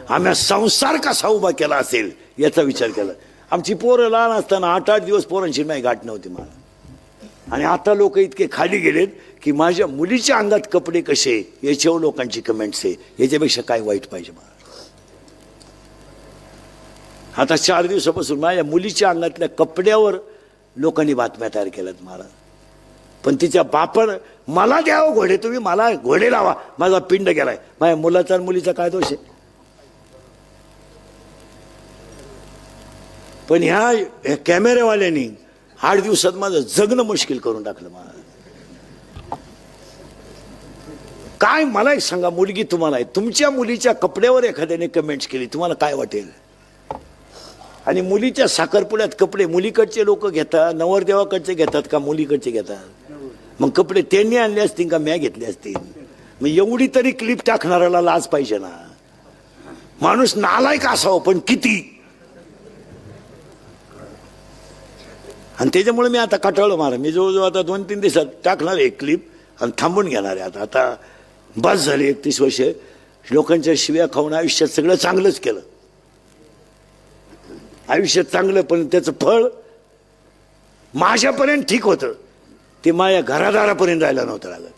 आम्ही संसार कसा उभा केला असेल याचा विचार केला. आमची पोरं लहान असताना 8-8 दिवस पोरांची नाही गाठ नव्हती मला. आणि आता लोक इतके खाली गेलेत की माझ्या मुलीच्या अंगात कपडे कसे याच्यावर लोकांची कमेंट्स आहे. याच्यापेक्षा काय वाईट पाहिजे मला. आता 4 दिवसापासून माझ्या मुलीच्या अंगातल्या कपड्यावर लोकांनी बातम्या तयार केल्यात मला. पण तिच्या बापानं मला द्यावं घोडे, तुम्ही मला घोडे लावा, माझा पिंड गेलाय. माझ्या मुलाचा आणि मुलीचा काय दोष आहे. पण ह्या कॅमेरेवाल्यांनी 8 दिवसात माझं जगणं मुश्किल करून टाकलं मला. काय मला एक सांगा, मुलगी तुम्हाला आहे, तुमच्या मुलीच्या कपड्यावर एखाद्याने कमेंट्स केली तुम्हाला काय वाटेल. आणि मुलीच्या साखरपुड्यात कपडे मुलीकडचे लोक घेतात, नवरदेवाकडचे घेतात का मुलीकडचे घेतात. मग कपडे त्यांनी आणले असतील का म्या घेतले असतील. मग एवढी तरी क्लिप टाकणाऱ्याला लाज पाहिजे ना. माणूस नालायक असावं पण किती. आणि त्याच्यामुळे मी आता कटाळलो मारा. मी जवळजवळ आता 2-3 दिवसात टाकणार आहे क्लिप आणि थांबून घेणार आहे. आता बस झाली 31 वर्ष लोकांच्या शिव्या खाऊन आयुष्यात सगळं चांगलंच केलं. आयुष्यात चांगलं, पण त्याचं फळ माझ्यापर्यंत ठीक होतं, ते माझ्या घरादारापर्यंत जायला नव्हतं लागत.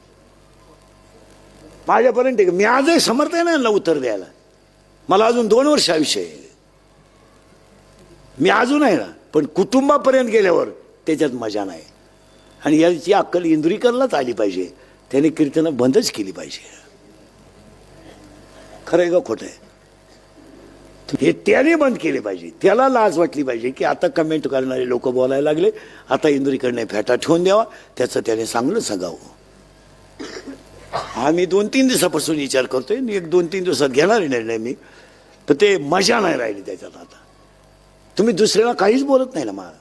माझ्यापर्यंत ठीक. मी आजही समर्थ आहे ना उत्तर द्यायला. मला अजून 2 वर्ष आयुष्य आहे, मी अजून आहे ना. पण कुटुंबापर्यंत गेल्यावर त्याच्यात मजा नाही. आणि याची अक्कल इंद्रिकरलाच आली पाहिजे. त्याने कीर्तनं बंदच केली पाहिजे. खरं आहे का खोटं आहे हे त्याने बंद केले पाहिजे. त्याला लाज वाटली पाहिजे की आता कमेंट करणारे लोक बोलायला लागले, आता इंद्रिकडने फेटा ठेवून द्यावा, त्याचं त्याने चांगलं सांगावं. आम्ही 2-3 दिवसापासून विचार करतोय. 1-2-3 दिवसात घेणार निर्णय मी. पण ते मजा नाही राहिली त्याच्यात. आता तुम्ही दुसऱ्याला काहीच बोलत नाही ना मला.